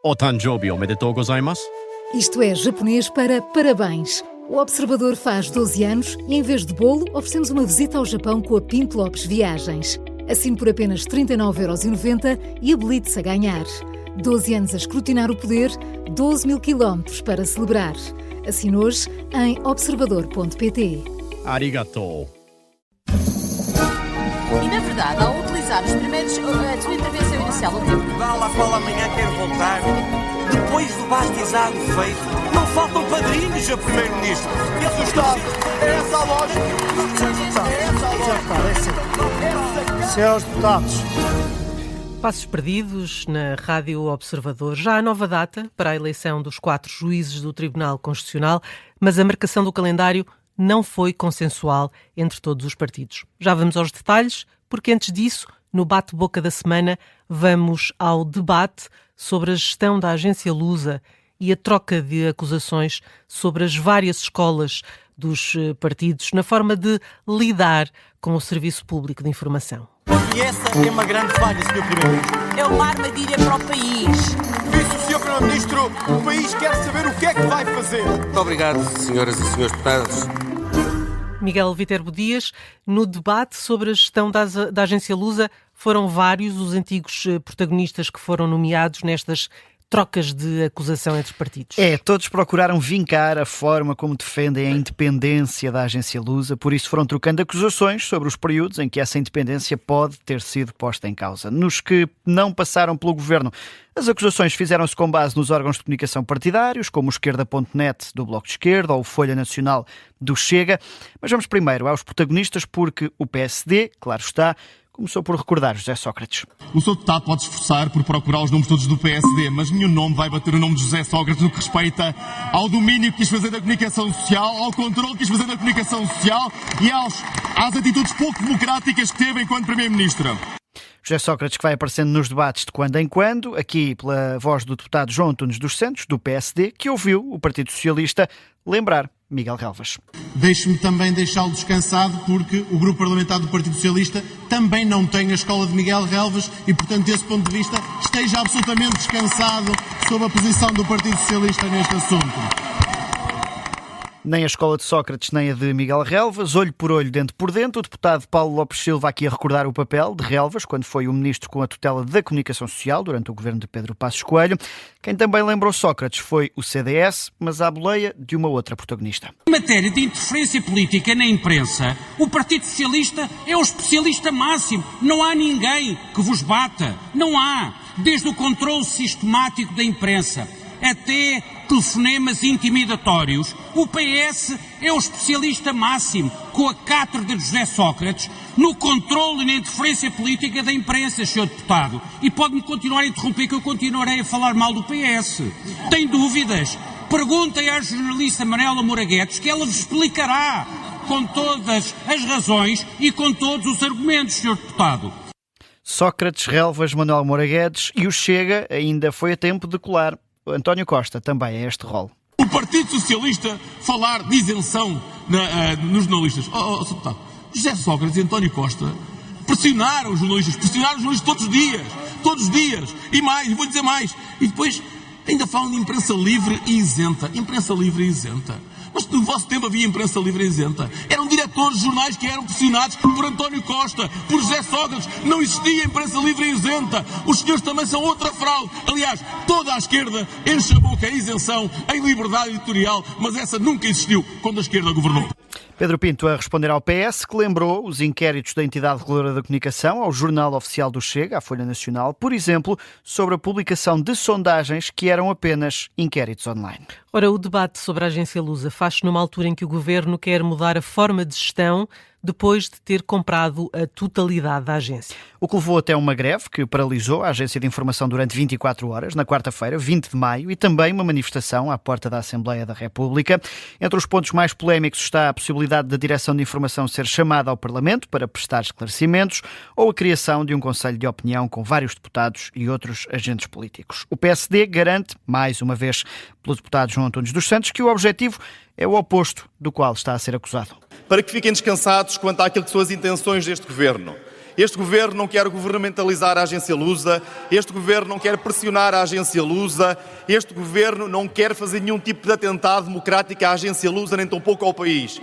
O Tanjobi omedetou gozaimasu. Isto é japonês para parabéns. O Observador faz 12 anos e, em vez de bolo, oferecemos uma visita ao Japão com a Pinto Lopes Viagens. Assine por apenas 39,90€ e habilite-se a ganhar. 12 anos a escrutinar o poder, 12 mil quilómetros para celebrar. Assine hoje em observador.pt. Arigatou. E, na verdade, ao utilizar a sua intervenção inicial, o Tribunal à qual amanhã quero voltar, depois do bastizado feito, não faltam padrinhos a Primeiro-Ministro. Esse Estado, é essa a lógica. É essa a lógica. Senhores deputados. Passos perdidos na Rádio Observador. Já há nova data para a eleição dos 4 juízes do Tribunal Constitucional, mas a marcação do calendário não foi consensual entre todos os partidos. Já vamos aos detalhes, porque antes disso, no bate-boca da semana, vamos ao debate sobre a gestão da agência Lusa e a troca de acusações sobre as várias escolas dos partidos na forma de lidar com o Serviço Público de Informação. E essa é uma grande falha, Sr. Primeiro-Ministro. é uma armadilha para o país. Disse o Sr. Primeiro-Ministro, o país quer saber o que é que vai fazer. Muito obrigado, senhoras e senhores deputados. Miguel Viterbo Dias, no debate sobre a gestão da agência Lusa, foram vários os antigos protagonistas que foram nomeados nestas trocas de acusação entre partidos. Todos procuraram vincar a forma como defendem a independência da agência Lusa, por isso foram trocando acusações sobre os períodos em que essa independência pode ter sido posta em causa. Nos que não passaram pelo governo, as acusações fizeram-se com base nos órgãos de comunicação partidários, como o Esquerda.net do Bloco de Esquerda ou o Folha Nacional do Chega. Mas vamos primeiro aos protagonistas, porque o PSD, claro está, começou por recordar José Sócrates. O Sr. Deputado pode esforçar por procurar os nomes todos do PSD, mas nenhum nome vai bater o nome de José Sócrates no que respeita ao domínio que quis fazer da comunicação social, ao controle que quis fazer da comunicação social e às atitudes pouco democráticas que teve enquanto Primeiro-Ministro. José Sócrates, que vai aparecendo nos debates de quando em quando, aqui pela voz do deputado João Antunes dos Santos, do PSD, que ouviu o Partido Socialista lembrar Miguel Relvas. Deixe-me também deixá-lo descansado, porque o Grupo Parlamentar do Partido Socialista também não tem a escola de Miguel Relvas e, portanto, desse ponto de vista, esteja absolutamente descansado sobre a posição do Partido Socialista neste assunto. Nem a escola de Sócrates, nem a de Miguel Relvas, olho por olho, dente por dente. O deputado Paulo Lopes Silva aqui a recordar o papel de Relvas, quando foi o ministro com a tutela da comunicação social, durante o governo de Pedro Passos Coelho. Quem também lembrou Sócrates foi o CDS, mas à boleia de uma outra protagonista. Em matéria de interferência política na imprensa, o Partido Socialista é o especialista máximo. Não há ninguém que vos bata. Não há. Desde o controle sistemático da imprensa até telefonemas intimidatórios, o PS é o especialista máximo, com a cátedra de José Sócrates, no controle e na interferência política da imprensa, Sr. Deputado. E pode-me continuar a interromper, que eu continuarei a falar mal do PS. Tem dúvidas? Perguntem à jornalista Manuela Moura Guedes, que ela vos explicará com todas as razões e com todos os argumentos, Sr. Deputado. Sócrates, Relvas, Manuel Moura Guedes e o Chega ainda foi a tempo de colar António Costa também é este rol. O Partido Socialista falar de isenção nos jornalistas. Sr. Deputado, José Sócrates e António Costa pressionaram os jornalistas todos os dias, e mais, e vou dizer mais, e depois ainda falam de imprensa livre e isenta. Imprensa livre e isenta. Mas no vosso tempo havia imprensa livre e isenta. Eram diretores de jornais que eram pressionados por António Costa, por José Sócrates. Não existia imprensa livre e isenta. Os senhores também são outra fraude. Aliás, toda a esquerda enche a boca em isenção, em liberdade editorial, mas essa nunca existiu quando a esquerda governou. Pedro Pinto a responder ao PS, que lembrou os inquéritos da entidade reguladora da comunicação ao Jornal Oficial do Chega, à Folha Nacional, por exemplo, sobre a publicação de sondagens que eram apenas inquéritos online. Ora, o debate sobre a agência Lusa faz-se numa altura em que o Governo quer mudar a forma de gestão depois de ter comprado a totalidade da agência. O que levou até uma greve que paralisou a Agência de Informação durante 24 horas, na quarta-feira, 20 de maio, e também uma manifestação à porta da Assembleia da República. Entre os pontos mais polémicos está a possibilidade da Direção de Informação ser chamada ao Parlamento para prestar esclarecimentos ou a criação de um Conselho de Opinião com vários deputados e outros agentes políticos. O PSD garante, mais uma vez pelo deputado João Antunes dos Santos, que o objetivo é o oposto do qual está a ser acusado. Para que fiquem descansados quanto àquilo que são as intenções deste Governo. Este governo não quer governamentalizar a agência Lusa, este governo não quer pressionar a agência Lusa, este governo não quer fazer nenhum tipo de atentado democrático à agência Lusa, nem tampouco ao país.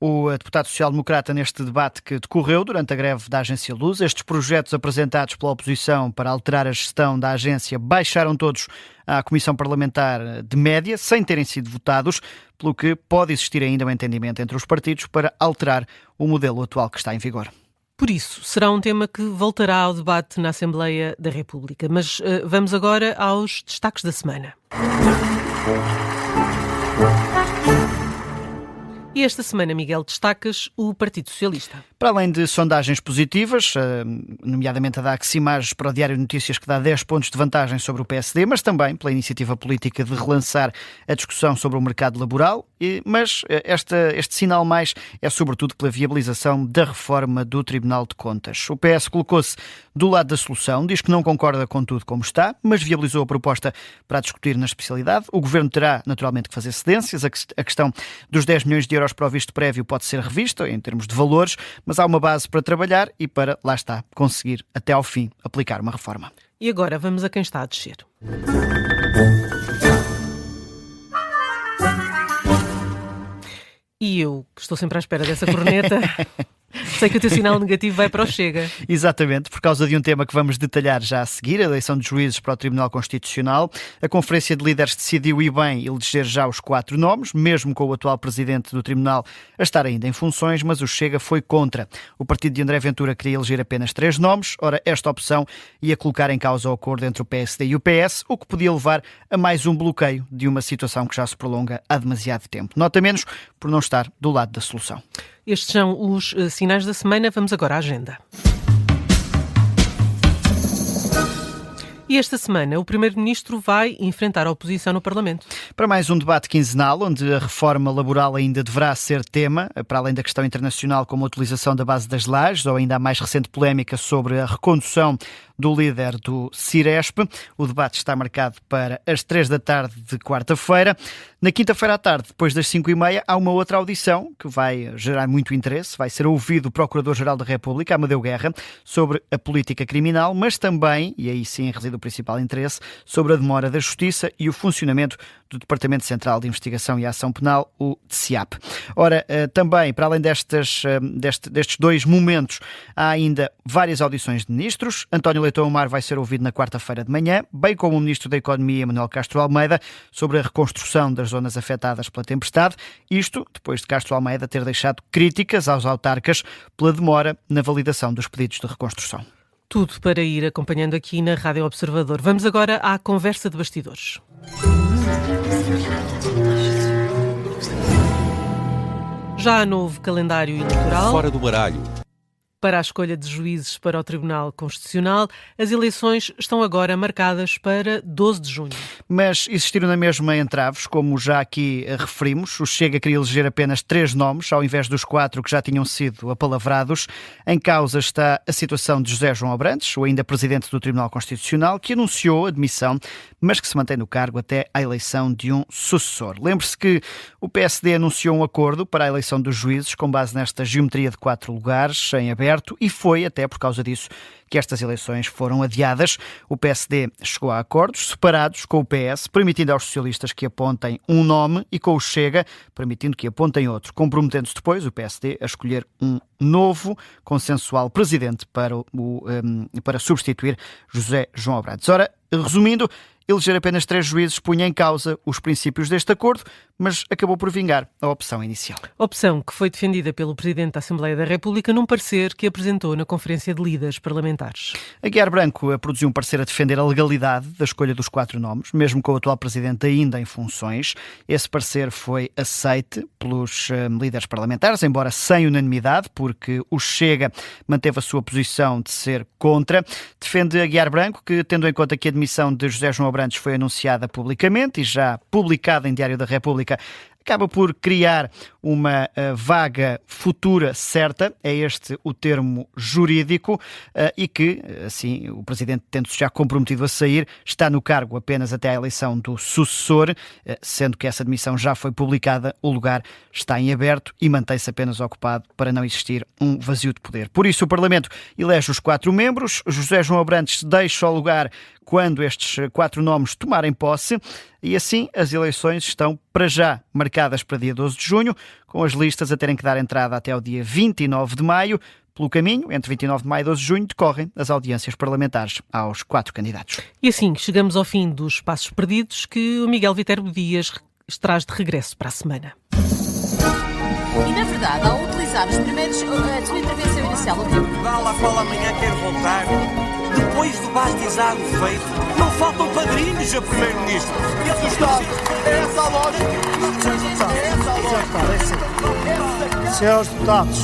O deputado social-democrata neste debate que decorreu durante a greve da agência Lusa. Estes projetos apresentados pela oposição para alterar a gestão da agência baixaram todos à Comissão Parlamentar de Média, sem terem sido votados, pelo que pode existir ainda um entendimento entre os partidos para alterar o modelo atual que está em vigor. Por isso, será um tema que voltará ao debate na Assembleia da República. Mas vamos agora aos destaques da semana. E esta semana, Miguel, destacas o Partido Socialista. Para além de sondagens positivas, nomeadamente a da Aximages para o Diário de Notícias, que dá 10 pontos de vantagem sobre o PSD, mas também pela iniciativa política de relançar a discussão sobre o mercado laboral, mas este sinal mais é sobretudo pela viabilização da reforma do Tribunal de Contas. O PS colocou-se do lado da solução, diz que não concorda com tudo como está, mas viabilizou a proposta para discutir na especialidade. O Governo terá naturalmente que fazer cedências. A questão dos 10 milhões de euros para o visto prévio pode ser revista em termos de valores, mas há uma base para trabalhar e para, lá está, conseguir até ao fim aplicar uma reforma. E agora vamos a quem está a descer. E eu, que estou sempre à espera dessa corneta, sei que o teu sinal negativo vai para o Chega. Exatamente, por causa de um tema que vamos detalhar já a seguir, a eleição de juízes para o Tribunal Constitucional. A Conferência de Líderes decidiu, e bem, eleger já os 4 nomes, mesmo com o atual Presidente do Tribunal a estar ainda em funções, mas o Chega foi contra. O partido de André Ventura queria eleger apenas 3 nomes. Ora, esta opção ia colocar em causa o acordo entre o PSD e o PS, o que podia levar a mais um bloqueio de uma situação que já se prolonga há demasiado tempo. Nota menos por não estar do lado da solução. Estes são os sinais da semana. Vamos agora à agenda. E esta semana o Primeiro-Ministro vai enfrentar a oposição no Parlamento. Para mais um debate quinzenal, onde a reforma laboral ainda deverá ser tema, para além da questão internacional como a utilização da base das lajes, ou ainda a mais recente polémica sobre a recondução do líder do Ciresp. O debate está marcado para as 3 da tarde de quarta-feira. Na quinta-feira à tarde, depois das 5h30, há uma outra audição que vai gerar muito interesse. Vai ser ouvido o Procurador-Geral da República, Amadeu Guerra, sobre a política criminal, mas também, e aí sim reside o principal interesse, sobre a demora da Justiça e o funcionamento do Departamento Central de Investigação e Ação Penal, o DCIAP. Ora, também, para além destes 2 momentos, há ainda várias audições de ministros. António Leitão Amar vai ser ouvido na quarta-feira de manhã, bem como o Ministro da Economia, Manuel Castro Almeida, sobre a reconstrução das zonas afetadas pela tempestade. Isto depois de Castro Almeida ter deixado críticas aos autarcas pela demora na validação dos pedidos de reconstrução. Tudo para ir acompanhando aqui na Rádio Observador. Vamos agora à conversa de bastidores. Já há novo calendário eleitoral. Fora do baralho. Para a escolha de juízes para o Tribunal Constitucional, as eleições estão agora marcadas para 12 de junho. Mas existiram na mesma entraves, como já aqui referimos. O Chega queria eleger apenas 3 nomes, ao invés dos 4 que já tinham sido apalavrados. Em causa está a situação de José João Abrantes, o ainda Presidente do Tribunal Constitucional, que anunciou a demissão, mas que se mantém no cargo até à eleição de um sucessor. Lembre-se que o PSD anunciou um acordo para a eleição dos juízes com base nesta geometria de 4 lugares, em aberto, e foi até por causa disso que estas eleições foram adiadas. O PSD chegou a acordos separados com o PS, permitindo aos socialistas que apontem um nome, e com o Chega, permitindo que apontem outro, comprometendo-se depois o PSD a escolher um novo, consensual presidente para substituir José João Abrantes. Ora, resumindo, eleger apenas 3 juízes punha em causa os princípios deste acordo, mas acabou por vingar a opção inicial. Opção que foi defendida pelo Presidente da Assembleia da República num parecer que apresentou na Conferência de Líderes Parlamentares. Aguiar Branco produziu um parecer a defender a legalidade da escolha dos 4 nomes, mesmo com o atual Presidente ainda em funções. Esse parecer foi aceite pelos líderes parlamentares, embora sem unanimidade, porque o Chega manteve a sua posição de ser contra. Defende Aguiar Branco que, tendo em conta que a demissão de José João Abrantes foi anunciada publicamente e já publicada em Diário da República acaba por criar uma vaga futura certa, é este o termo jurídico, e que, assim, o Presidente, tendo-se já comprometido a sair, está no cargo apenas até à eleição do sucessor, sendo que essa demissão já foi publicada, o lugar está em aberto e mantém-se apenas ocupado para não existir um vazio de poder. Por isso, o Parlamento elege os 4 membros. José João Abrantes deixa o lugar quando estes 4 nomes tomarem posse e assim as eleições estão para já marcadas para dia 12 de junho, com as listas a terem que dar entrada até ao dia 29 de maio. Pelo caminho, entre 29 de maio e 12 de junho, decorrem as audiências parlamentares aos 4 candidatos. E assim chegamos ao fim dos Passos Perdidos que o Miguel Viterbo Dias traz de regresso para a semana. E na verdade, ao utilizar os primeiros, a sua intervenção inicial, Portugal, à qual amanhã quer voltar, depois do bastizado feito, não faltam padrinhos a Primeiro-Ministro. Esse Estado, é essa a lógica. É essa a lógica. Senhores deputados,